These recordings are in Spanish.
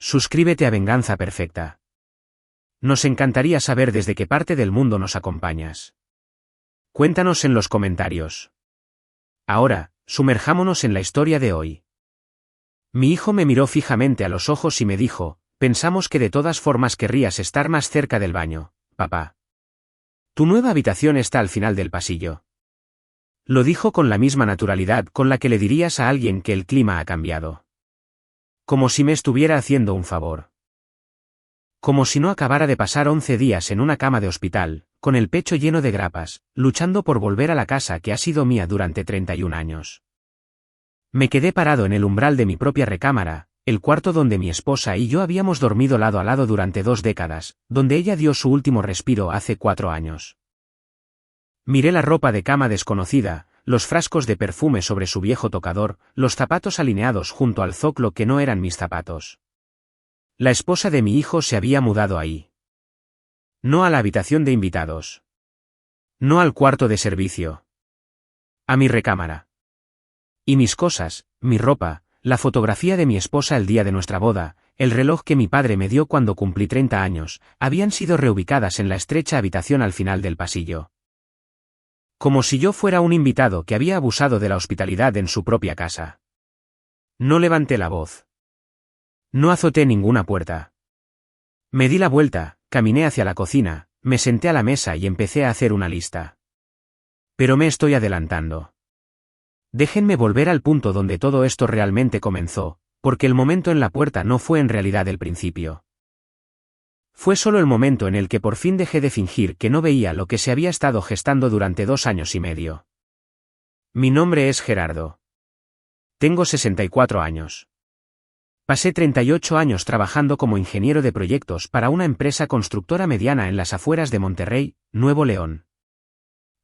Suscríbete a Venganza Perfecta. Nos encantaría saber desde qué parte del mundo nos acompañas. Cuéntanos en los comentarios. Ahora, sumerjámonos en la historia de hoy. Mi hijo me miró fijamente a los ojos y me dijo, pensamos que de todas formas querrías estar más cerca del baño, papá. Tu nueva habitación está al final del pasillo. Lo dijo con la misma naturalidad con la que le dirías a alguien que el clima ha cambiado. Como si me estuviera haciendo un favor. Como si no acabara de pasar 11 días en una cama de hospital, con el pecho lleno de grapas, luchando por volver a la casa que ha sido mía durante 31 años. Me quedé parado en el umbral de mi propia recámara, el cuarto donde mi esposa y yo habíamos dormido lado a lado durante 2 décadas, donde ella dio su último respiro hace 4 años. Miré la ropa de cama desconocida, los frascos de perfume sobre su viejo tocador, los zapatos alineados junto al zoclo que no eran mis zapatos. La esposa de mi hijo se había mudado ahí. No a la habitación de invitados. No al cuarto de servicio. A mi recámara. Y mis cosas, mi ropa, la fotografía de mi esposa el día de nuestra boda, el reloj que mi padre me dio cuando cumplí 30 años, habían sido reubicadas en la estrecha habitación al final del pasillo. Como si yo fuera un invitado que había abusado de la hospitalidad en su propia casa. No levanté la voz. No azoté ninguna puerta. Me di la vuelta, caminé hacia la cocina, me senté a la mesa y empecé a hacer una lista. Pero me estoy adelantando. Déjenme volver al punto donde todo esto realmente comenzó, porque el momento en la puerta no fue en realidad el principio. Fue solo el momento en el que por fin dejé de fingir que no veía lo que se había estado gestando durante 2 años y medio. Mi nombre es Gerardo. Tengo 64 años. Pasé 38 años trabajando como ingeniero de proyectos para una empresa constructora mediana en las afueras de Monterrey, Nuevo León.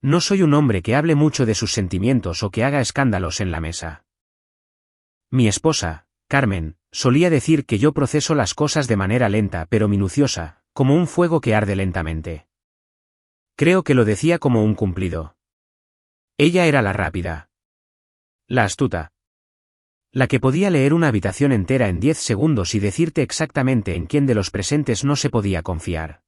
No soy un hombre que hable mucho de sus sentimientos o que haga escándalos en la mesa. Mi esposa, Carmen, solía decir que yo proceso las cosas de manera lenta pero minuciosa, como un fuego que arde lentamente. Creo que lo decía como un cumplido. Ella era la rápida. La astuta. La que podía leer una habitación entera en 10 segundos y decirte exactamente en quién de los presentes no se podía confiar.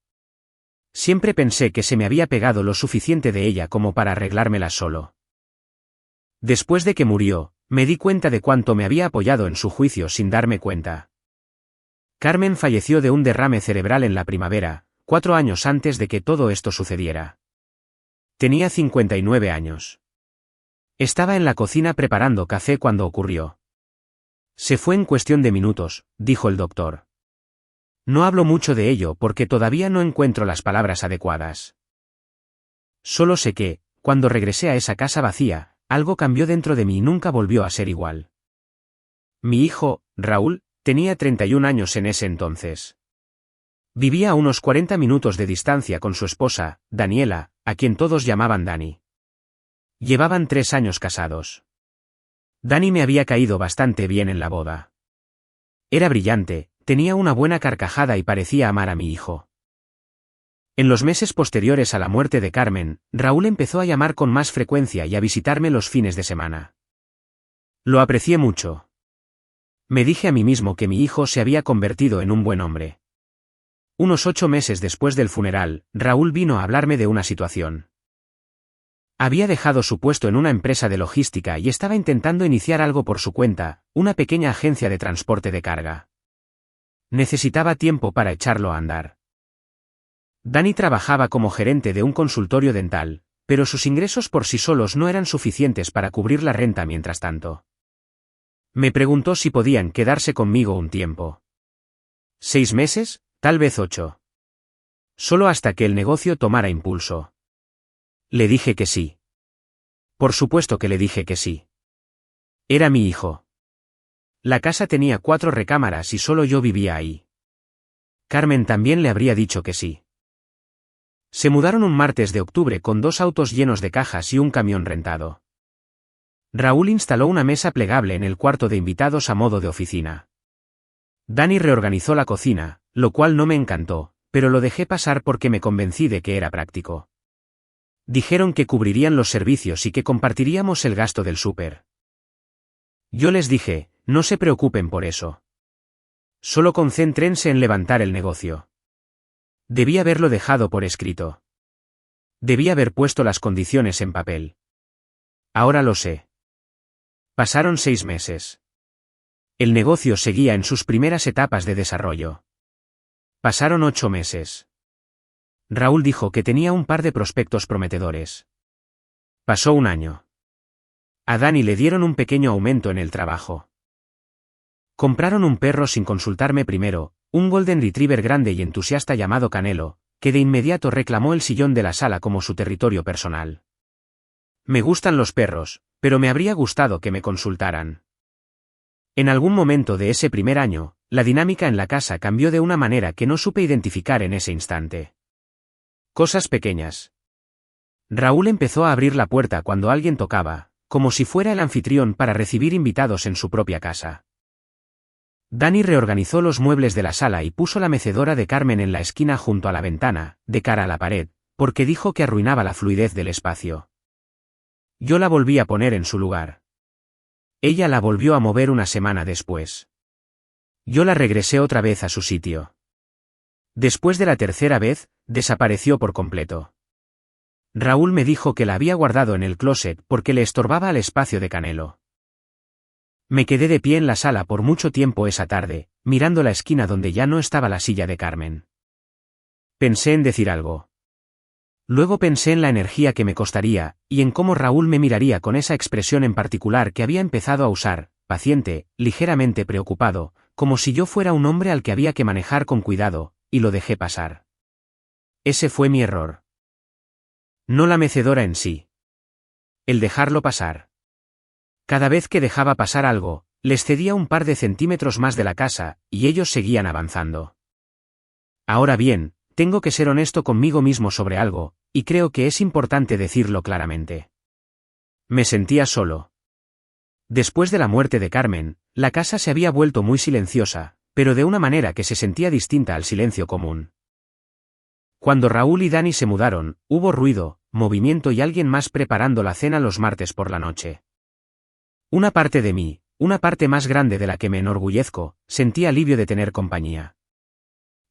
Siempre pensé que se me había pegado lo suficiente de ella como para arreglármela solo. Después de que murió, me di cuenta de cuánto me había apoyado en su juicio sin darme cuenta. Carmen falleció de un derrame cerebral en la primavera, 4 años antes de que todo esto sucediera. Tenía 59 años. Estaba en la cocina preparando café cuando ocurrió. Se fue en cuestión de minutos, dijo el doctor. No hablo mucho de ello porque todavía no encuentro las palabras adecuadas. Solo sé que, cuando regresé a esa casa vacía, algo cambió dentro de mí y nunca volvió a ser igual. Mi hijo, Raúl, tenía 31 años en ese entonces. Vivía a unos 40 minutos de distancia con su esposa, Daniela, a quien todos llamaban Dani. Llevaban 3 años casados. Dani me había caído bastante bien en la boda. Era brillante, tenía una buena carcajada y parecía amar a mi hijo. En los meses posteriores a la muerte de Carmen, Raúl empezó a llamar con más frecuencia y a visitarme los fines de semana. Lo aprecié mucho. Me dije a mí mismo que mi hijo se había convertido en un buen hombre. Unos 8 meses después del funeral, Raúl vino a hablarme de una situación. Había dejado su puesto en una empresa de logística y estaba intentando iniciar algo por su cuenta, una pequeña agencia de transporte de carga. Necesitaba tiempo para echarlo a andar. Dani trabajaba como gerente de un consultorio dental, pero sus ingresos por sí solos no eran suficientes para cubrir la renta mientras tanto. Me preguntó si podían quedarse conmigo un tiempo. 6 meses, tal vez 8. Solo hasta que el negocio tomara impulso. Le dije que sí. Por supuesto que le dije que sí. Era mi hijo. La casa tenía 4 recámaras y solo yo vivía ahí. Carmen también le habría dicho que sí. Se mudaron un martes de octubre con 2 autos llenos de cajas y un camión rentado. Raúl instaló una mesa plegable en el cuarto de invitados a modo de oficina. Dani reorganizó la cocina, lo cual no me encantó, pero lo dejé pasar porque me convencí de que era práctico. Dijeron que cubrirían los servicios y que compartiríamos el gasto del súper. Yo les dije, no se preocupen por eso. Solo concéntrense en levantar el negocio. Debí haberlo dejado por escrito. Debí haber puesto las condiciones en papel. Ahora lo sé. Pasaron 6 meses. El negocio seguía en sus primeras etapas de desarrollo. Pasaron 8 meses. Raúl dijo que tenía un par de prospectos prometedores. Pasó 1 año. A Dani le dieron un pequeño aumento en el trabajo. Compraron un perro sin consultarme primero, un Golden Retriever grande y entusiasta llamado Canelo, que de inmediato reclamó el sillón de la sala como su territorio personal. Me gustan los perros, pero me habría gustado que me consultaran. En algún momento de ese primer año, la dinámica en la casa cambió de una manera que no supe identificar en ese instante. Cosas pequeñas. Raúl empezó a abrir la puerta cuando alguien tocaba, como si fuera el anfitrión para recibir invitados en su propia casa. Dani reorganizó los muebles de la sala y puso la mecedora de Carmen en la esquina junto a la ventana, de cara a la pared, porque dijo que arruinaba la fluidez del espacio. Yo la volví a poner en su lugar. Ella la volvió a mover una semana después. Yo la regresé otra vez a su sitio. Después de la tercera vez, desapareció por completo. Raúl me dijo que la había guardado en el closet porque le estorbaba al espacio de Canelo. Me quedé de pie en la sala por mucho tiempo esa tarde, mirando la esquina donde ya no estaba la silla de Carmen. Pensé en decir algo. Luego pensé en la energía que me costaría, y en cómo Raúl me miraría con esa expresión en particular que había empezado a usar, paciente, ligeramente preocupado, como si yo fuera un hombre al que había que manejar con cuidado, y lo dejé pasar. Ese fue mi error. No la mecedora en sí. El dejarlo pasar. Cada vez que dejaba pasar algo, les cedía un par de centímetros más de la casa, y ellos seguían avanzando. Ahora bien, tengo que ser honesto conmigo mismo sobre algo, y creo que es importante decirlo claramente. Me sentía solo. Después de la muerte de Carmen, la casa se había vuelto muy silenciosa, pero de una manera que se sentía distinta al silencio común. Cuando Raúl y Dani se mudaron, hubo ruido, movimiento y alguien más preparando la cena los martes por la noche. Una parte de mí, una parte más grande de la que me enorgullezco, sentía alivio de tener compañía.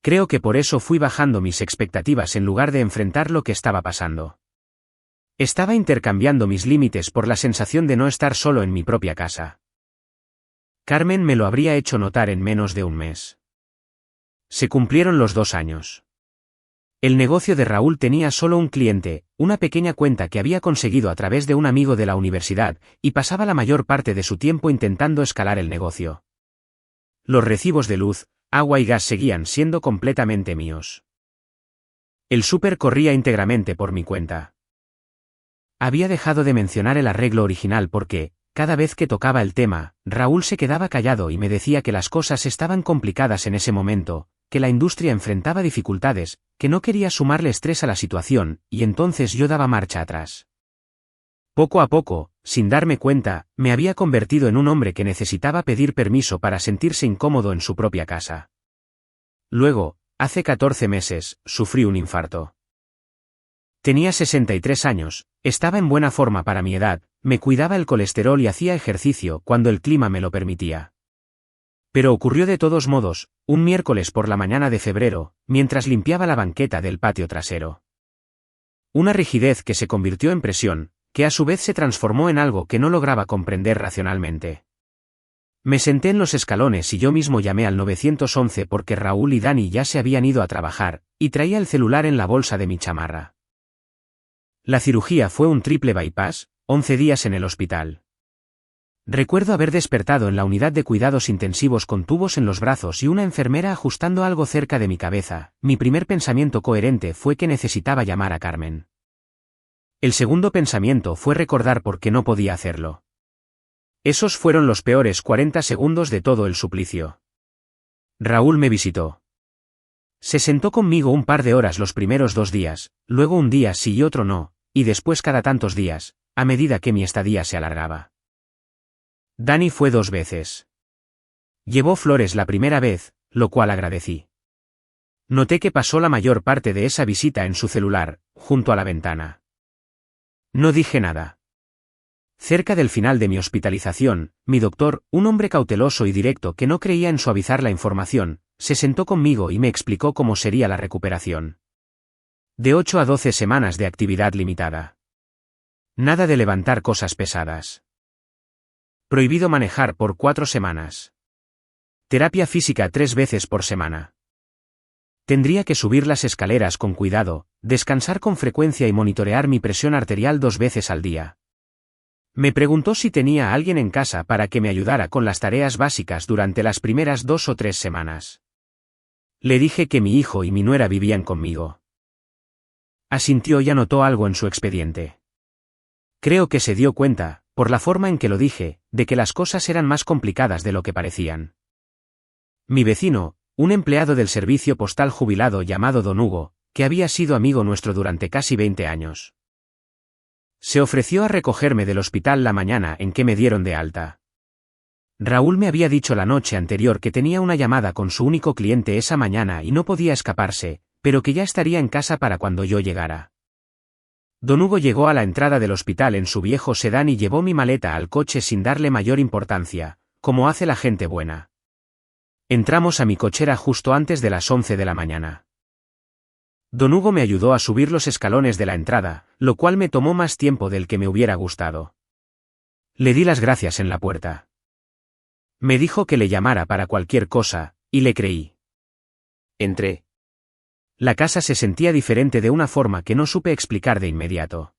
Creo que por eso fui bajando mis expectativas en lugar de enfrentar lo que estaba pasando. Estaba intercambiando mis límites por la sensación de no estar solo en mi propia casa. Carmen me lo habría hecho notar en menos de un mes. Se cumplieron los 2 años. El negocio de Raúl tenía solo un cliente, una pequeña cuenta que había conseguido a través de un amigo de la universidad, y pasaba la mayor parte de su tiempo intentando escalar el negocio. Los recibos de luz, agua y gas seguían siendo completamente míos. El súper corría íntegramente por mi cuenta. Había dejado de mencionar el arreglo original porque, cada vez que tocaba el tema, Raúl se quedaba callado y me decía que las cosas estaban complicadas en ese momento, que la industria enfrentaba dificultades, que no quería sumarle estrés a la situación, y entonces yo daba marcha atrás. Poco a poco, sin darme cuenta, me había convertido en un hombre que necesitaba pedir permiso para sentirse incómodo en su propia casa. Luego, hace 14 meses, sufrí un infarto. Tenía 63 años, estaba en buena forma para mi edad, me cuidaba el colesterol y hacía ejercicio cuando el clima me lo permitía. Pero ocurrió de todos modos, un miércoles por la mañana de febrero, mientras limpiaba la banqueta del patio trasero. Una rigidez que se convirtió en presión, que a su vez se transformó en algo que no lograba comprender racionalmente. Me senté en los escalones y yo mismo llamé al 911 porque Raúl y Dani ya se habían ido a trabajar, y traía el celular en la bolsa de mi chamarra. La cirugía fue un triple bypass, 11 días en el hospital. Recuerdo haber despertado en la unidad de cuidados intensivos con tubos en los brazos y una enfermera ajustando algo cerca de mi cabeza. Mi primer pensamiento coherente fue que necesitaba llamar a Carmen. El segundo pensamiento fue recordar por qué no podía hacerlo. Esos fueron los peores 40 segundos de todo el suplicio. Raúl me visitó. Se sentó conmigo un par de horas los primeros 2 días, luego un día sí y otro no, y después cada tantos días, a medida que mi estadía se alargaba. Dani fue 2 veces. Llevó flores la primera vez, lo cual agradecí. Noté que pasó la mayor parte de esa visita en su celular, junto a la ventana. No dije nada. Cerca del final de mi hospitalización, mi doctor, un hombre cauteloso y directo que no creía en suavizar la información, se sentó conmigo y me explicó cómo sería la recuperación. De 8 a 12 semanas de actividad limitada. Nada de levantar cosas pesadas. Prohibido manejar por 4 semanas. Terapia física 3 veces por semana. Tendría que subir las escaleras con cuidado, descansar con frecuencia y monitorear mi presión arterial 2 veces al día. Me preguntó si tenía a alguien en casa para que me ayudara con las tareas básicas durante las primeras 2 o 3 semanas. Le dije que mi hijo y mi nuera vivían conmigo. Asintió y anotó algo en su expediente. Creo que se dio cuenta, por la forma en que lo dije, de que las cosas eran más complicadas de lo que parecían. Mi vecino, un empleado del servicio postal jubilado llamado Don Hugo, que había sido amigo nuestro durante casi 20 años. Se ofreció a recogerme del hospital la mañana en que me dieron de alta. Raúl me había dicho la noche anterior que tenía una llamada con su único cliente esa mañana y no podía escaparse, pero que ya estaría en casa para cuando yo llegara. Don Hugo llegó a la entrada del hospital en su viejo sedán y llevó mi maleta al coche sin darle mayor importancia, como hace la gente buena. Entramos a mi cochera justo antes de las 11 de la mañana. Don Hugo me ayudó a subir los escalones de la entrada, lo cual me tomó más tiempo del que me hubiera gustado. Le di las gracias en la puerta. Me dijo que le llamara para cualquier cosa, y le creí. Entré. La casa se sentía diferente de una forma que no supe explicar de inmediato.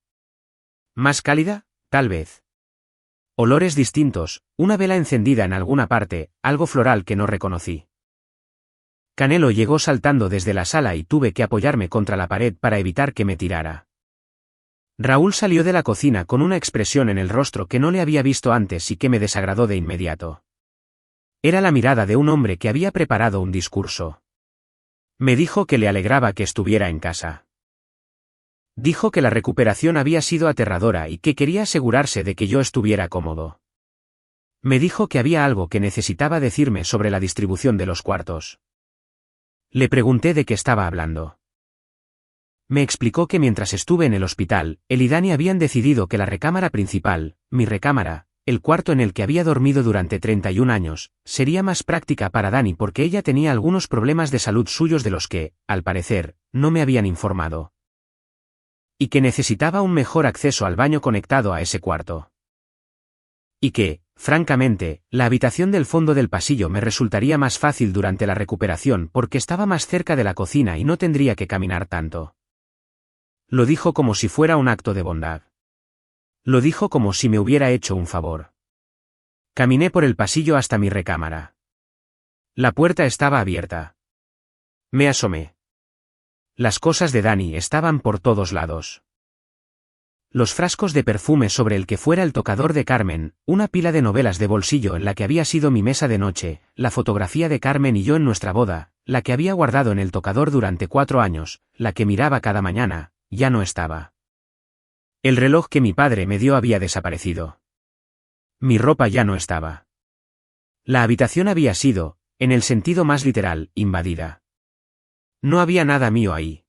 ¿Más cálida? Tal vez. Olores distintos, una vela encendida en alguna parte, algo floral que no reconocí. Canelo llegó saltando desde la sala y tuve que apoyarme contra la pared para evitar que me tirara. Raúl salió de la cocina con una expresión en el rostro que no le había visto antes y que me desagradó de inmediato. Era la mirada de un hombre que había preparado un discurso. Me dijo que le alegraba que estuviera en casa. Dijo que la recuperación había sido aterradora y que quería asegurarse de que yo estuviera cómodo. Me dijo que había algo que necesitaba decirme sobre la distribución de los cuartos. Le pregunté de qué estaba hablando. Me explicó que mientras estuve en el hospital, él y Dani habían decidido que la recámara principal, mi recámara, el cuarto en el que había dormido durante 31 años, sería más práctica para Dani porque ella tenía algunos problemas de salud suyos de los que, al parecer, no me habían informado. Y que necesitaba un mejor acceso al baño conectado a ese cuarto. Y que, francamente, la habitación del fondo del pasillo me resultaría más fácil durante la recuperación porque estaba más cerca de la cocina y no tendría que caminar tanto. Lo dijo como si fuera un acto de bondad. Lo dijo como si me hubiera hecho un favor. Caminé por el pasillo hasta mi recámara. La puerta estaba abierta. Me asomé. Las cosas de Dani estaban por todos lados. Los frascos de perfume sobre el que fuera el tocador de Carmen, una pila de novelas de bolsillo en la que había sido mi mesa de noche, la fotografía de Carmen y yo en nuestra boda, la que había guardado en el tocador durante 4 años, la que miraba cada mañana, ya no estaba. El reloj que mi padre me dio había desaparecido. Mi ropa ya no estaba. La habitación había sido, en el sentido más literal, invadida. No había nada mío ahí.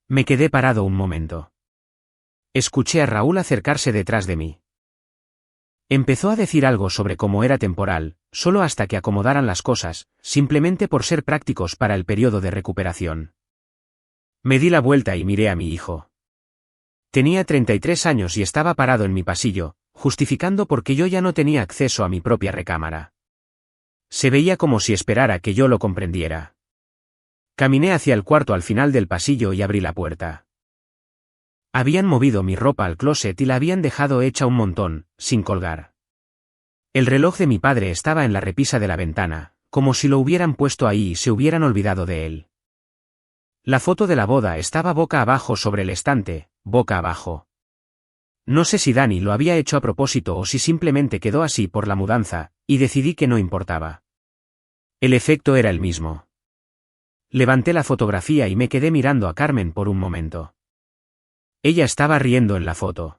Me quedé parado un momento. Escuché a Raúl acercarse detrás de mí. Empezó a decir algo sobre cómo era temporal, solo hasta que acomodaran las cosas, simplemente por ser prácticos para el periodo de recuperación. Me di la vuelta y miré a mi hijo. Tenía 33 años y estaba parado en mi pasillo, justificando por qué yo ya no tenía acceso a mi propia recámara. Se veía como si esperara que yo lo comprendiera. Caminé hacia el cuarto al final del pasillo y abrí la puerta. Habían movido mi ropa al closet y la habían dejado hecha un montón, sin colgar. El reloj de mi padre estaba en la repisa de la ventana, como si lo hubieran puesto ahí y se hubieran olvidado de él. La foto de la boda estaba boca abajo sobre el estante, boca abajo. No sé si Dani lo había hecho a propósito o si simplemente quedó así por la mudanza, y decidí que no importaba. El efecto era el mismo. Levanté la fotografía y me quedé mirando a Carmen por un momento. Ella estaba riendo en la foto.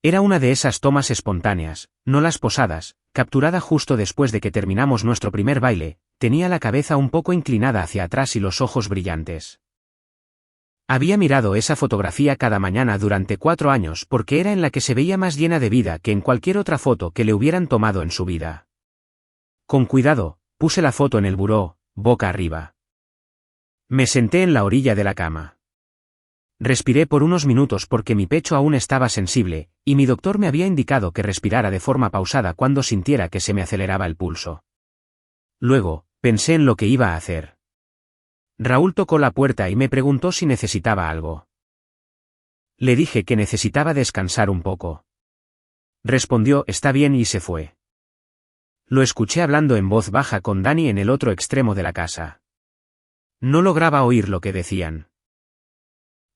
Era una de esas tomas espontáneas, no las posadas, capturada justo después de que terminamos nuestro primer baile, tenía la cabeza un poco inclinada hacia atrás y los ojos brillantes. Había mirado esa fotografía cada mañana durante 4 años porque era en la que se veía más llena de vida que en cualquier otra foto que le hubieran tomado en su vida. Con cuidado, puse la foto en el buró, boca arriba. Me senté en la orilla de la cama. Respiré por unos minutos porque mi pecho aún estaba sensible, y mi doctor me había indicado que respirara de forma pausada cuando sintiera que se me aceleraba el pulso. Luego, pensé en lo que iba a hacer. Raúl tocó la puerta y me preguntó si necesitaba algo. Le dije que necesitaba descansar un poco. Respondió está bien y se fue. Lo escuché hablando en voz baja con Dani en el otro extremo de la casa. No lograba oír lo que decían.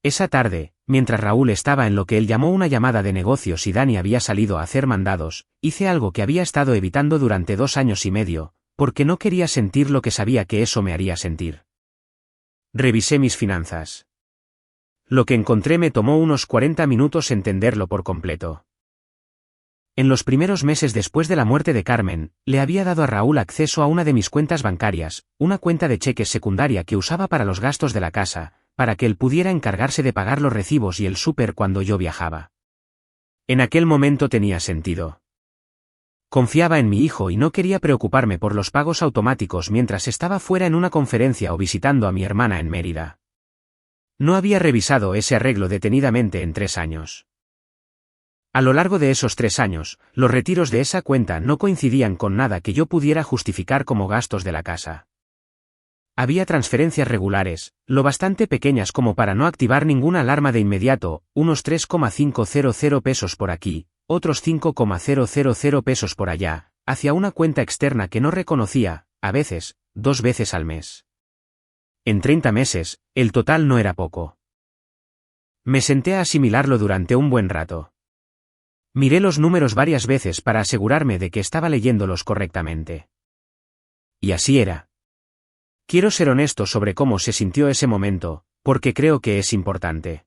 Esa tarde, mientras Raúl estaba en lo que él llamó una llamada de negocios y Dani había salido a hacer mandados, hice algo que había estado evitando durante 2 años y medio, porque no quería sentir lo que sabía que eso me haría sentir. Revisé mis finanzas. Lo que encontré me tomó unos 40 minutos entenderlo por completo. En los primeros meses después de la muerte de Carmen, le había dado a Raúl acceso a una de mis cuentas bancarias, una cuenta de cheques secundaria que usaba para los gastos de la casa, para que él pudiera encargarse de pagar los recibos y el súper cuando yo viajaba. En aquel momento tenía sentido. Confiaba en mi hijo y no quería preocuparme por los pagos automáticos mientras estaba fuera en una conferencia o visitando a mi hermana en Mérida. No había revisado ese arreglo detenidamente en 3 años. A lo largo de esos 3 años, los retiros de esa cuenta no coincidían con nada que yo pudiera justificar como gastos de la casa. Había transferencias regulares, lo bastante pequeñas como para no activar ninguna alarma de inmediato, unos 3,500 pesos por aquí, otros 5,000 pesos por allá, hacia una cuenta externa que no reconocía, a veces, 2 veces al mes. En 30 meses, el total no era poco. Me senté a asimilarlo durante un buen rato. Miré los números varias veces para asegurarme de que estaba leyéndolos correctamente. Y así era. Quiero ser honesto sobre cómo se sintió ese momento, porque creo que es importante.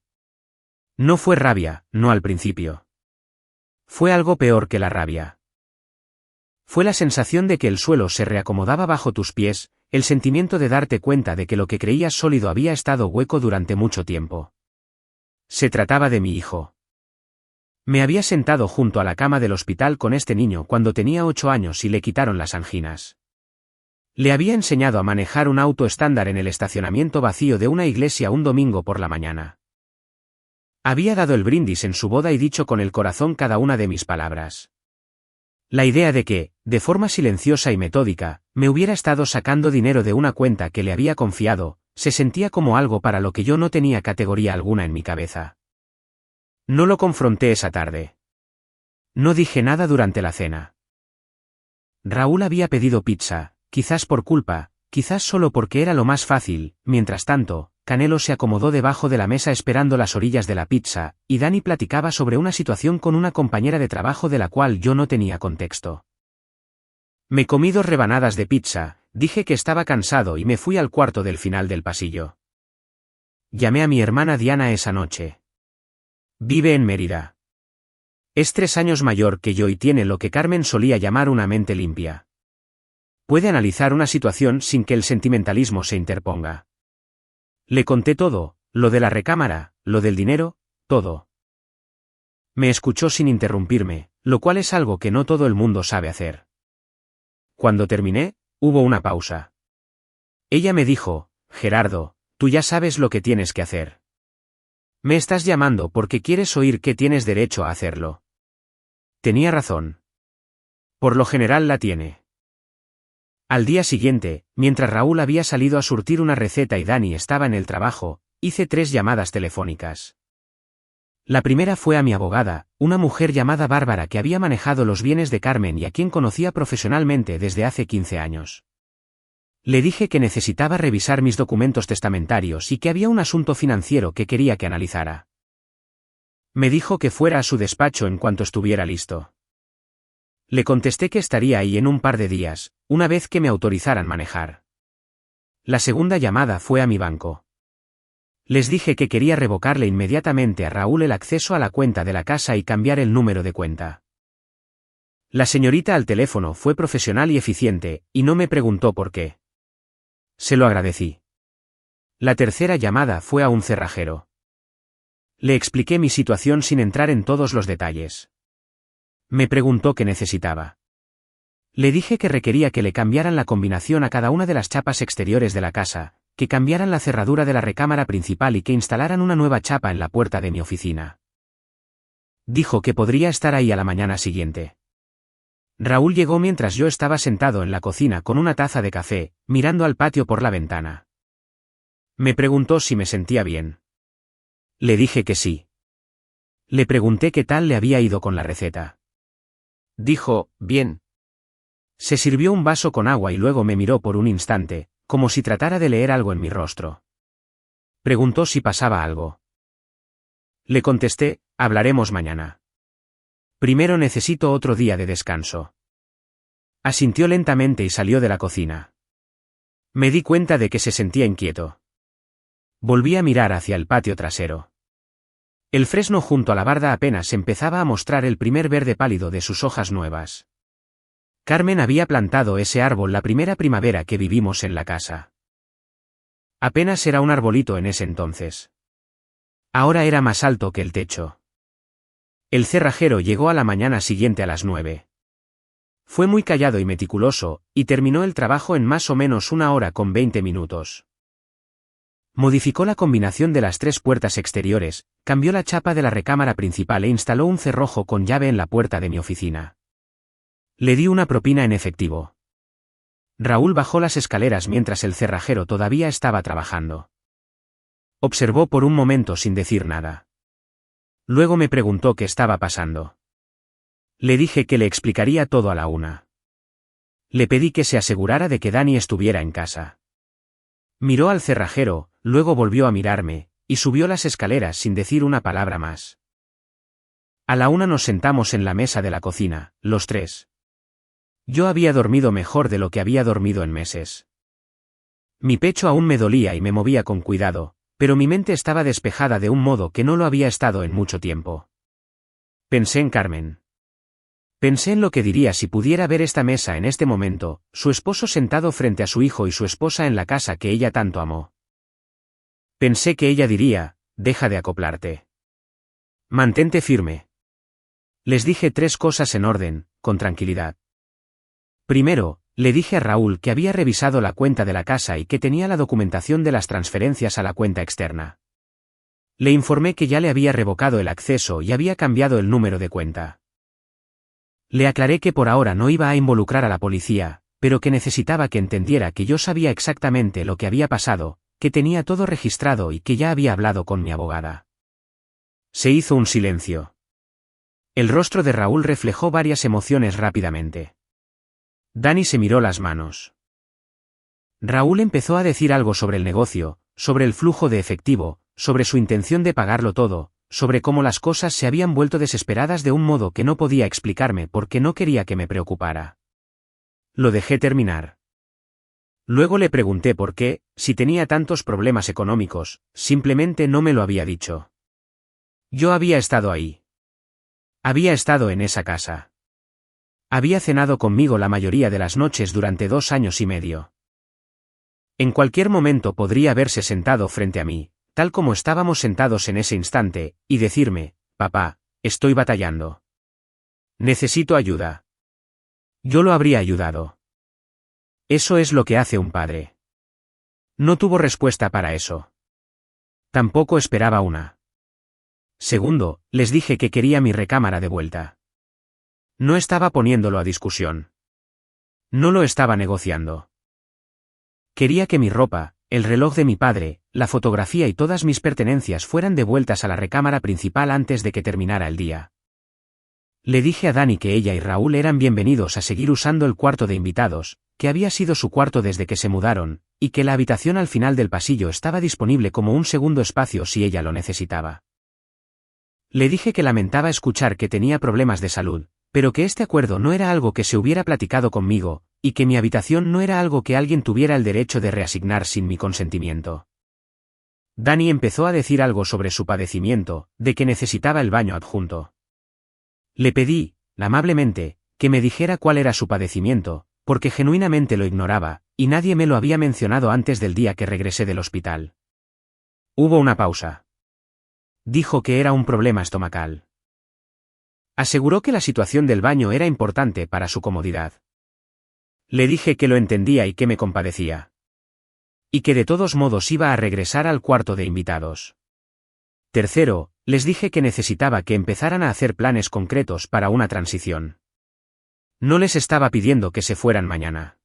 No fue rabia, no al principio. Fue algo peor que la rabia. Fue la sensación de que el suelo se reacomodaba bajo tus pies, el sentimiento de darte cuenta de que lo que creías sólido había estado hueco durante mucho tiempo. Se trataba de mi hijo. Me había sentado junto a la cama del hospital con este niño cuando tenía 8 años y le quitaron las anginas. Le había enseñado a manejar un auto estándar en el estacionamiento vacío de una iglesia un domingo por la mañana. Había dado el brindis en su boda y dicho con el corazón cada una de mis palabras. La idea de que, de forma silenciosa y metódica, me hubiera estado sacando dinero de una cuenta que le había confiado, se sentía como algo para lo que yo no tenía categoría alguna en mi cabeza. No lo confronté esa tarde. No dije nada durante la cena. Raúl había pedido pizza, quizás por culpa, quizás solo porque era lo más fácil. Mientras tanto, Canelo se acomodó debajo de la mesa esperando las orillas de la pizza, y Dani platicaba sobre una situación con una compañera de trabajo de la cual yo no tenía contexto. Me comí 2 rebanadas de pizza, dije que estaba cansado y me fui al cuarto del final del pasillo. Llamé a mi hermana Diana esa noche. Vive en Mérida. Es 3 años mayor que yo y tiene lo que Carmen solía llamar una mente limpia. Puede analizar una situación sin que el sentimentalismo se interponga. Le conté todo, lo de la recámara, lo del dinero, todo. Me escuchó sin interrumpirme, lo cual es algo que no todo el mundo sabe hacer. Cuando terminé, hubo una pausa. Ella me dijo, Gerardo, tú ya sabes lo que tienes que hacer. Me estás llamando porque quieres oír que tienes derecho a hacerlo. Tenía razón. Por lo general la tiene. Al día siguiente, mientras Raúl había salido a surtir una receta y Dani estaba en el trabajo, hice 3 llamadas telefónicas. La primera fue a mi abogada, una mujer llamada Bárbara que había manejado los bienes de Carmen y a quien conocía profesionalmente desde hace 15 años. Le dije que necesitaba revisar mis documentos testamentarios y que había un asunto financiero que quería que analizara. Me dijo que fuera a su despacho en cuanto estuviera listo. Le contesté que estaría ahí en un par de días, una vez que me autorizaran manejar. La segunda llamada fue a mi banco. Les dije que quería revocarle inmediatamente a Raúl el acceso a la cuenta de la casa y cambiar el número de cuenta. La señorita al teléfono fue profesional y eficiente, y no me preguntó por qué. Se lo agradecí. La tercera llamada fue a un cerrajero. Le expliqué mi situación sin entrar en todos los detalles. Me preguntó qué necesitaba. Le dije que requería que le cambiaran la combinación a cada una de las chapas exteriores de la casa, que cambiaran la cerradura de la recámara principal y que instalaran una nueva chapa en la puerta de mi oficina. Dijo que podría estar ahí a la mañana siguiente. Raúl llegó mientras yo estaba sentado en la cocina con una taza de café, mirando al patio por la ventana. Me preguntó si me sentía bien. Le dije que sí. Le pregunté qué tal le había ido con la receta. Dijo, bien. Se sirvió un vaso con agua y luego me miró por un instante, como si tratara de leer algo en mi rostro. Preguntó si pasaba algo. Le contesté, hablaremos mañana. Primero necesito otro día de descanso. Asintió lentamente y salió de la cocina. Me di cuenta de que se sentía inquieto. Volví a mirar hacia el patio trasero. El fresno junto a la barda apenas empezaba a mostrar el primer verde pálido de sus hojas nuevas. Carmen había plantado ese árbol la primera primavera que vivimos en la casa. Apenas era un arbolito en ese entonces. Ahora era más alto que el techo. El cerrajero llegó a la mañana siguiente a las 9. Fue muy callado y meticuloso, y terminó el trabajo en más o menos 1 hora con 20 minutos. Modificó la combinación de las 3 puertas exteriores, cambió la chapa de la recámara principal e instaló un cerrojo con llave en la puerta de mi oficina. Le di una propina en efectivo. Raúl bajó las escaleras mientras el cerrajero todavía estaba trabajando. Observó por un momento sin decir nada. Luego me preguntó qué estaba pasando. Le dije que le explicaría todo a la 1. Le pedí que se asegurara de que Dani estuviera en casa. Miró al cerrajero, luego volvió a mirarme, y subió las escaleras sin decir una palabra más. A la 1 nos sentamos en la mesa de la cocina, los 3. Yo había dormido mejor de lo que había dormido en meses. Mi pecho aún me dolía y me movía con cuidado, pero mi mente estaba despejada de un modo que no lo había estado en mucho tiempo. Pensé en Carmen. Pensé en lo que diría si pudiera ver esta mesa en este momento, su esposo sentado frente a su hijo y su esposa en la casa que ella tanto amó. Pensé que ella diría, deja de acoplarte. Mantente firme. Les dije 3 cosas en orden, con tranquilidad. Primero, le dije a Raúl que había revisado la cuenta de la casa y que tenía la documentación de las transferencias a la cuenta externa. Le informé que ya le había revocado el acceso y había cambiado el número de cuenta. Le aclaré que por ahora no iba a involucrar a la policía, pero que necesitaba que entendiera que yo sabía exactamente lo que había pasado, que tenía todo registrado y que ya había hablado con mi abogada. Se hizo un silencio. El rostro de Raúl reflejó varias emociones rápidamente. Dani se miró las manos. Raúl empezó a decir algo sobre el negocio, sobre el flujo de efectivo, sobre su intención de pagarlo todo, sobre cómo las cosas se habían vuelto desesperadas de un modo que no podía explicarme porque no quería que me preocupara. Lo dejé terminar. Luego le pregunté por qué, si tenía tantos problemas económicos, simplemente no me lo había dicho. Yo había estado ahí. Había estado en esa casa. Había cenado conmigo la mayoría de las noches durante 2 años y medio. En cualquier momento podría haberse sentado frente a mí, tal como estábamos sentados en ese instante, y decirme, papá, estoy batallando. Necesito ayuda. Yo lo habría ayudado. Eso es lo que hace un padre. No tuvo respuesta para eso. Tampoco esperaba una. Segundo, les dije que quería mi recámara de vuelta. No estaba poniéndolo a discusión. No lo estaba negociando. Quería que mi ropa, el reloj de mi padre, la fotografía y todas mis pertenencias fueran devueltas a la recámara principal antes de que terminara el día. Le dije a Dani que ella y Raúl eran bienvenidos a seguir usando el cuarto de invitados, que había sido su cuarto desde que se mudaron, y que la habitación al final del pasillo estaba disponible como un segundo espacio si ella lo necesitaba. Le dije que lamentaba escuchar que tenía problemas de salud, pero que este acuerdo no era algo que se hubiera platicado conmigo, y que mi habitación no era algo que alguien tuviera el derecho de reasignar sin mi consentimiento. Dani empezó a decir algo sobre su padecimiento, de que necesitaba el baño adjunto. Le pedí, amablemente, que me dijera cuál era su padecimiento, porque genuinamente lo ignoraba, y nadie me lo había mencionado antes del día que regresé del hospital. Hubo una pausa. Dijo que era un problema estomacal. Aseguró que la situación del baño era importante para su comodidad. Le dije que lo entendía y que me compadecía. Y que de todos modos iba a regresar al cuarto de invitados. Tercero, les dije que necesitaba que empezaran a hacer planes concretos para una transición. No les estaba pidiendo que se fueran mañana.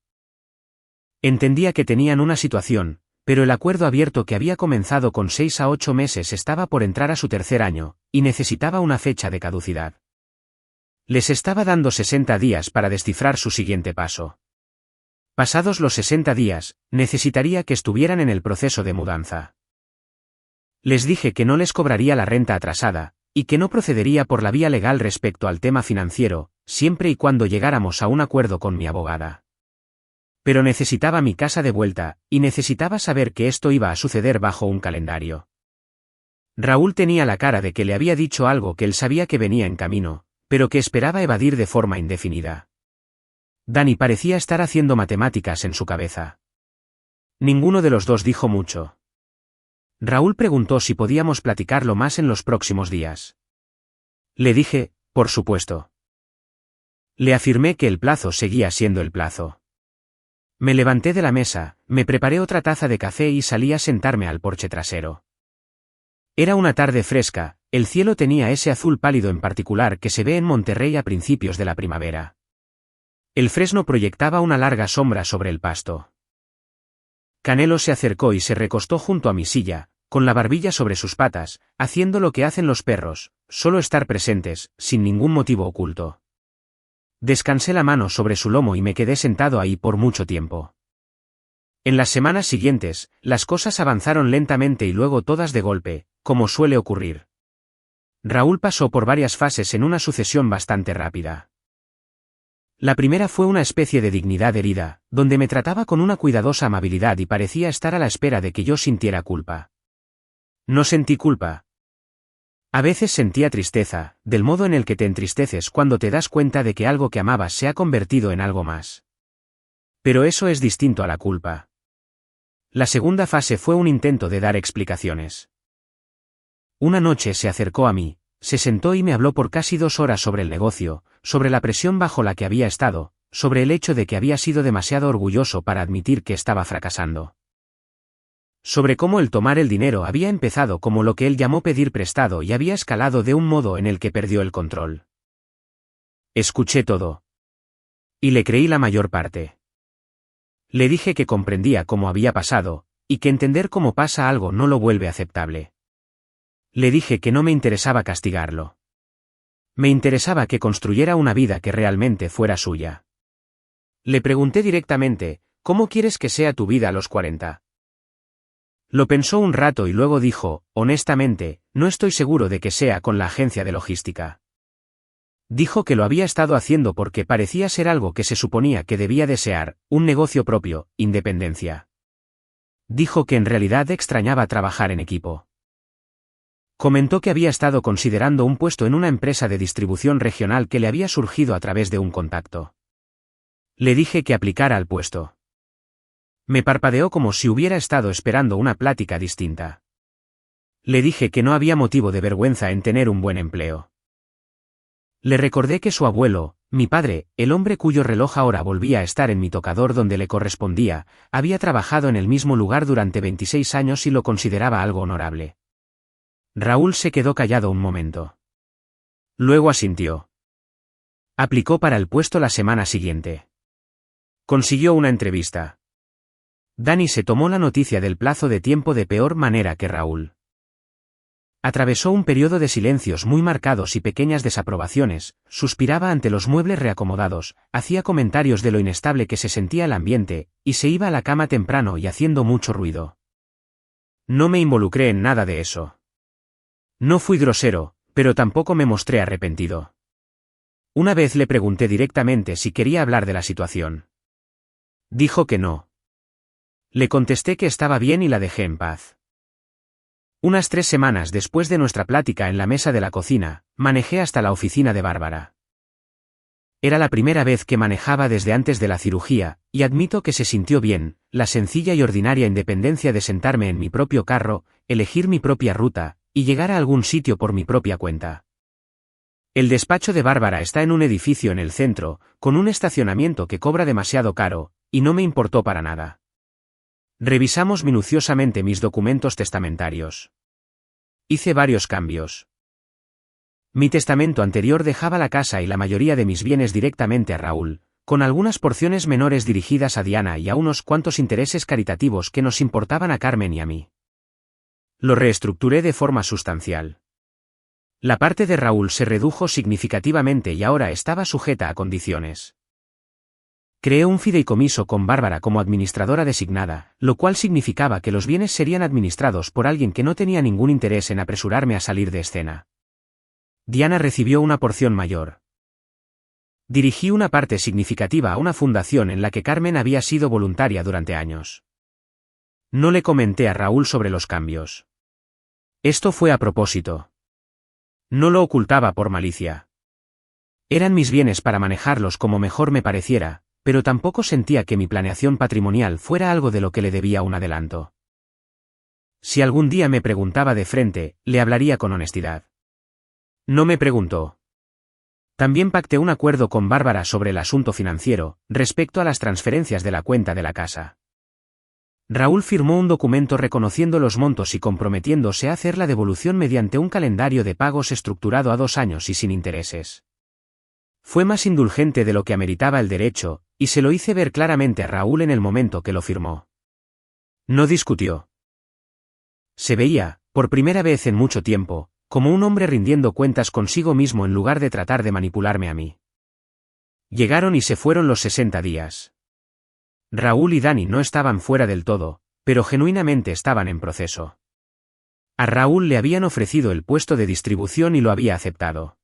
Entendía que tenían una situación, pero el acuerdo abierto que había comenzado con 6 a 8 meses estaba por entrar a su tercer año, y necesitaba una fecha de caducidad. Les estaba dando 60 días para descifrar su siguiente paso. Pasados los 60 días, necesitaría que estuvieran en el proceso de mudanza. Les dije que no les cobraría la renta atrasada, y que no procedería por la vía legal respecto al tema financiero, siempre y cuando llegáramos a un acuerdo con mi abogada. Pero necesitaba mi casa de vuelta, y necesitaba saber que esto iba a suceder bajo un calendario. Raúl tenía la cara de que le había dicho algo que él sabía que venía en camino, pero que esperaba evadir de forma indefinida. Dani parecía estar haciendo matemáticas en su cabeza. Ninguno de los dos dijo mucho. Raúl preguntó si podíamos platicarlo más en los próximos días. Le dije, por supuesto. Le afirmé que el plazo seguía siendo el plazo. Me levanté de la mesa, me preparé otra taza de café y salí a sentarme al porche trasero. Era una tarde fresca, el cielo tenía ese azul pálido en particular que se ve en Monterrey a principios de la primavera. El fresno proyectaba una larga sombra sobre el pasto. Canelo se acercó y se recostó junto a mi silla, con la barbilla sobre sus patas, haciendo lo que hacen los perros, solo estar presentes, sin ningún motivo oculto. Descansé la mano sobre su lomo y me quedé sentado ahí por mucho tiempo. En las semanas siguientes, las cosas avanzaron lentamente y luego todas de golpe, como suele ocurrir. Raúl pasó por varias fases en una sucesión bastante rápida. La primera fue una especie de dignidad herida, donde me trataba con una cuidadosa amabilidad y parecía estar a la espera de que yo sintiera culpa. No sentí culpa. A veces sentía tristeza, del modo en el que te entristeces cuando te das cuenta de que algo que amabas se ha convertido en algo más. Pero eso es distinto a la culpa. La segunda fase fue un intento de dar explicaciones. Una noche se acercó a mí, se sentó y me habló por casi 2 horas sobre el negocio, sobre la presión bajo la que había estado, sobre el hecho de que había sido demasiado orgulloso para admitir que estaba fracasando. Sobre cómo el tomar el dinero había empezado como lo que él llamó pedir prestado y había escalado de un modo en el que perdió el control. Escuché todo. Y le creí la mayor parte. Le dije que comprendía cómo había pasado, y que entender cómo pasa algo no lo vuelve aceptable. Le dije que no me interesaba castigarlo. Me interesaba que construyera una vida que realmente fuera suya. Le pregunté directamente, ¿cómo quieres que sea tu vida a los 40? Lo pensó un rato y luego dijo, honestamente, no estoy seguro de que sea con la agencia de logística. Dijo que lo había estado haciendo porque parecía ser algo que se suponía que debía desear, un negocio propio, independencia. Dijo que en realidad extrañaba trabajar en equipo. Comentó que había estado considerando un puesto en una empresa de distribución regional que le había surgido a través de un contacto. Le dije que aplicara al puesto. Me parpadeó como si hubiera estado esperando una plática distinta. Le dije que no había motivo de vergüenza en tener un buen empleo. Le recordé que su abuelo, mi padre, el hombre cuyo reloj ahora volvía a estar en mi tocador donde le correspondía, había trabajado en el mismo lugar durante 26 años y lo consideraba algo honorable. Raúl se quedó callado un momento. Luego asintió. Aplicó para el puesto la semana siguiente. Consiguió una entrevista. Dani se tomó la noticia del plazo de tiempo de peor manera que Raúl. Atravesó un periodo de silencios muy marcados y pequeñas desaprobaciones, suspiraba ante los muebles reacomodados, hacía comentarios de lo inestable que se sentía el ambiente, y se iba a la cama temprano y haciendo mucho ruido. No me involucré en nada de eso. No fui grosero, pero tampoco me mostré arrepentido. Una vez le pregunté directamente si quería hablar de la situación. Dijo que no. Le contesté que estaba bien y la dejé en paz. Unas 3 semanas después de nuestra plática en la mesa de la cocina, manejé hasta la oficina de Bárbara. Era la primera vez que manejaba desde antes de la cirugía, y admito que se sintió bien, la sencilla y ordinaria independencia de sentarme en mi propio carro, elegir mi propia ruta, y llegar a algún sitio por mi propia cuenta. El despacho de Bárbara está en un edificio en el centro, con un estacionamiento que cobra demasiado caro, y no me importó para nada. Revisamos minuciosamente mis documentos testamentarios. Hice varios cambios. Mi testamento anterior dejaba la casa y la mayoría de mis bienes directamente a Raúl, con algunas porciones menores dirigidas a Diana y a unos cuantos intereses caritativos que nos importaban a Carmen y a mí. Lo reestructuré de forma sustancial. La parte de Raúl se redujo significativamente y ahora estaba sujeta a condiciones. Creé un fideicomiso con Bárbara como administradora designada, lo cual significaba que los bienes serían administrados por alguien que no tenía ningún interés en apresurarme a salir de escena. Diana recibió una porción mayor. Dirigí una parte significativa a una fundación en la que Carmen había sido voluntaria durante años. No le comenté a Raúl sobre los cambios. Esto fue a propósito. No lo ocultaba por malicia. Eran mis bienes para manejarlos como mejor me pareciera, pero tampoco sentía que mi planeación patrimonial fuera algo de lo que le debía un adelanto. Si algún día me preguntaba de frente, le hablaría con honestidad. No me preguntó. También pacté un acuerdo con Bárbara sobre el asunto financiero, respecto a las transferencias de la cuenta de la casa. Raúl firmó un documento reconociendo los montos y comprometiéndose a hacer la devolución mediante un calendario de pagos estructurado a 2 años y sin intereses. Fue más indulgente de lo que ameritaba el derecho, y se lo hice ver claramente a Raúl en el momento que lo firmó. No discutió. Se veía, por primera vez en mucho tiempo, como un hombre rindiendo cuentas consigo mismo en lugar de tratar de manipularme a mí. Llegaron y se fueron los 60 días. Raúl y Dani no estaban fuera del todo, pero genuinamente estaban en proceso. A Raúl le habían ofrecido el puesto de distribución y lo había aceptado.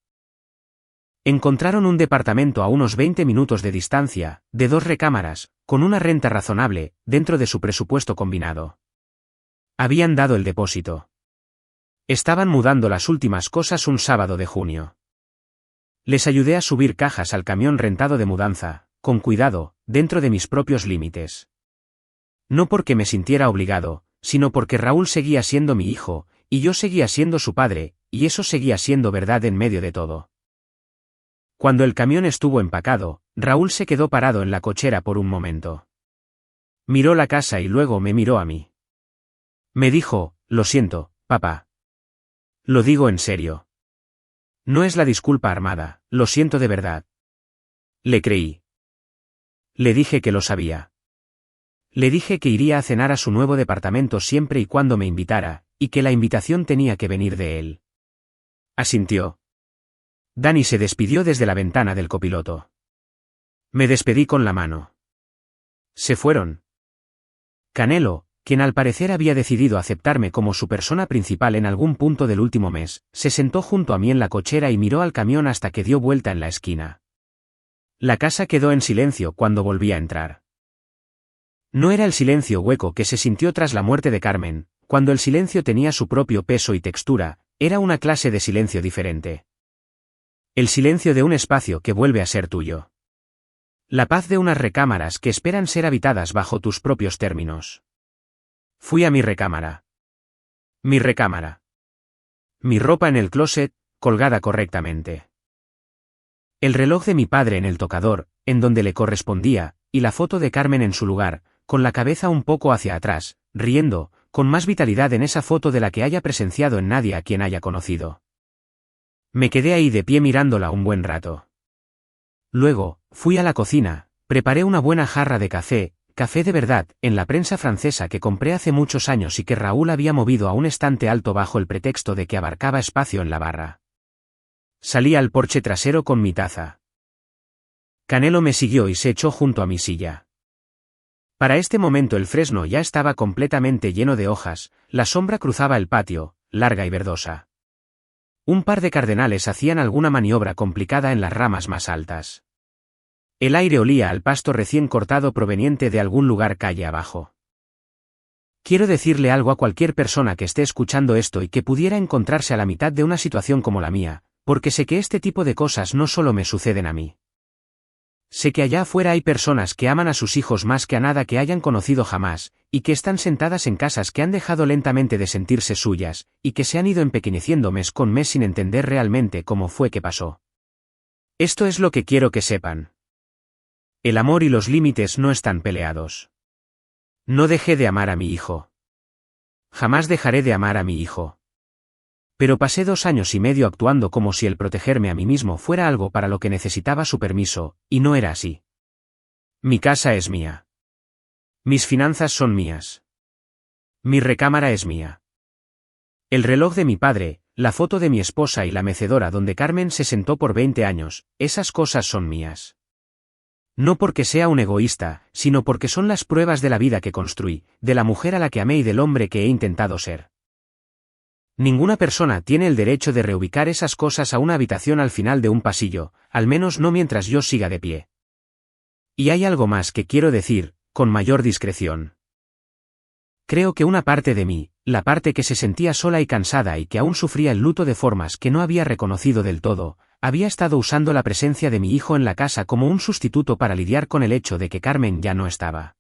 Encontraron un departamento a unos 20 minutos de distancia, de 2 recámaras, con una renta razonable, dentro de su presupuesto combinado. Habían dado el depósito. Estaban mudando las últimas cosas un sábado de junio. Les ayudé a subir cajas al camión rentado de mudanza, con cuidado, dentro de mis propios límites. No porque me sintiera obligado, sino porque Raúl seguía siendo mi hijo, y yo seguía siendo su padre, y eso seguía siendo verdad en medio de todo. Cuando el camión estuvo empacado, Raúl se quedó parado en la cochera por un momento. Miró la casa y luego me miró a mí. Me dijo, lo siento, papá. Lo digo en serio. No es la disculpa armada, lo siento de verdad. Le creí. Le dije que lo sabía. Le dije que iría a cenar a su nuevo departamento siempre y cuando me invitara, y que la invitación tenía que venir de él. Asintió. Dani se despidió desde la ventana del copiloto. Me despedí con la mano. Se fueron. Canelo, quien al parecer había decidido aceptarme como su persona principal en algún punto del último mes, se sentó junto a mí en la cochera y miró al camión hasta que dio vuelta en la esquina. La casa quedó en silencio cuando volví a entrar. No era el silencio hueco que se sintió tras la muerte de Carmen, cuando el silencio tenía su propio peso y textura, era una clase de silencio diferente. El silencio de un espacio que vuelve a ser tuyo. La paz de unas recámaras que esperan ser habitadas bajo tus propios términos. Fui a mi recámara. Mi recámara. Mi ropa en el closet, colgada correctamente. El reloj de mi padre en el tocador, en donde le correspondía, y la foto de Carmen en su lugar, con la cabeza un poco hacia atrás, riendo, con más vitalidad en esa foto de la que haya presenciado en nadie a quien haya conocido. Me quedé ahí de pie mirándola un buen rato. Luego, fui a la cocina, preparé una buena jarra de café de verdad, en la prensa francesa que compré hace muchos años y que Raúl había movido a un estante alto bajo el pretexto de que abarcaba espacio en la barra. Salí al porche trasero con mi taza. Canelo me siguió y se echó junto a mi silla. Para este momento el fresno ya estaba completamente lleno de hojas, la sombra cruzaba el patio, larga y verdosa. Un par de cardenales hacían alguna maniobra complicada en las ramas más altas. El aire olía al pasto recién cortado proveniente de algún lugar calle abajo. Quiero decirle algo a cualquier persona que esté escuchando esto y que pudiera encontrarse a la mitad de una situación como la mía, porque sé que este tipo de cosas no solo me suceden a mí. Sé que allá afuera hay personas que aman a sus hijos más que a nada que hayan conocido jamás, y que están sentadas en casas que han dejado lentamente de sentirse suyas, y que se han ido empequeñeciendo mes con mes sin entender realmente cómo fue que pasó. Esto es lo que quiero que sepan. El amor y los límites no están peleados. No dejé de amar a mi hijo. Jamás dejaré de amar a mi hijo. Pero pasé 2 años y medio actuando como si el protegerme a mí mismo fuera algo para lo que necesitaba su permiso, y no era así. Mi casa es mía. Mis finanzas son mías. Mi recámara es mía. El reloj de mi padre, la foto de mi esposa y la mecedora donde Carmen se sentó por 20 años, esas cosas son mías. No porque sea un egoísta, sino porque son las pruebas de la vida que construí, de la mujer a la que amé y del hombre que he intentado ser. Ninguna persona tiene el derecho de reubicar esas cosas a una habitación al final de un pasillo, al menos no mientras yo siga de pie. Y hay algo más que quiero decir, con mayor discreción. Creo que una parte de mí, la parte que se sentía sola y cansada y que aún sufría el luto de formas que no había reconocido del todo, había estado usando la presencia de mi hijo en la casa como un sustituto para lidiar con el hecho de que Carmen ya no estaba.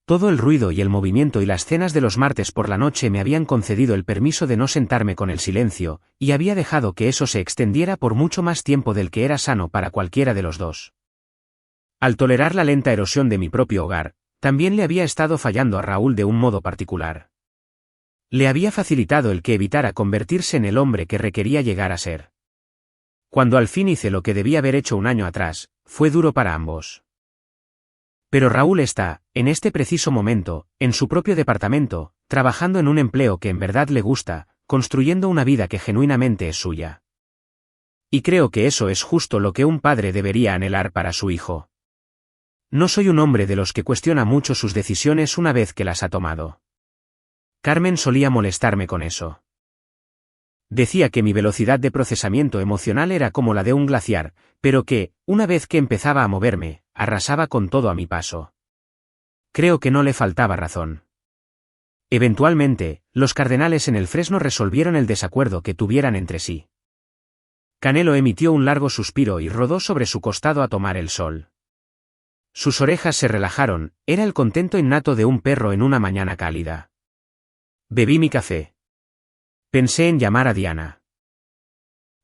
Todo el ruido y el movimiento y las cenas de los martes por la noche me habían concedido el permiso de no sentarme con el silencio, y había dejado que eso se extendiera por mucho más tiempo del que era sano para cualquiera de los dos. Al tolerar la lenta erosión de mi propio hogar, también le había estado fallando a Raúl de un modo particular. Le había facilitado el que evitara convertirse en el hombre que requería llegar a ser. Cuando al fin hice lo que debía haber hecho un año atrás, fue duro para ambos. Pero Raúl está, en este preciso momento, en su propio departamento, trabajando en un empleo que en verdad le gusta, construyendo una vida que genuinamente es suya. Y creo que eso es justo lo que un padre debería anhelar para su hijo. No soy un hombre de los que cuestiona mucho sus decisiones una vez que las ha tomado. Carmen solía molestarme con eso. Decía que mi velocidad de procesamiento emocional era como la de un glaciar, pero que, una vez que empezaba a moverme, arrasaba con todo a mi paso. Creo que no le faltaba razón. Eventualmente, los cardenales en el Fresno resolvieron el desacuerdo que tuvieran entre sí. Canelo emitió un largo suspiro y rodó sobre su costado a tomar el sol. Sus orejas se relajaron, era el contento innato de un perro en una mañana cálida. Bebí mi café. Pensé en llamar a Diana.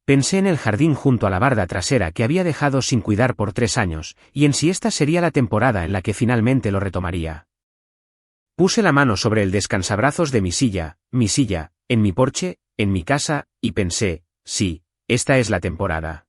Pensé en el jardín junto a la barda trasera que había dejado sin cuidar por 3 años, y en si esta sería la temporada en la que finalmente lo retomaría. Puse la mano sobre el descansabrazos de mi silla, en mi porche, en mi casa, y pensé, sí, esta es la temporada.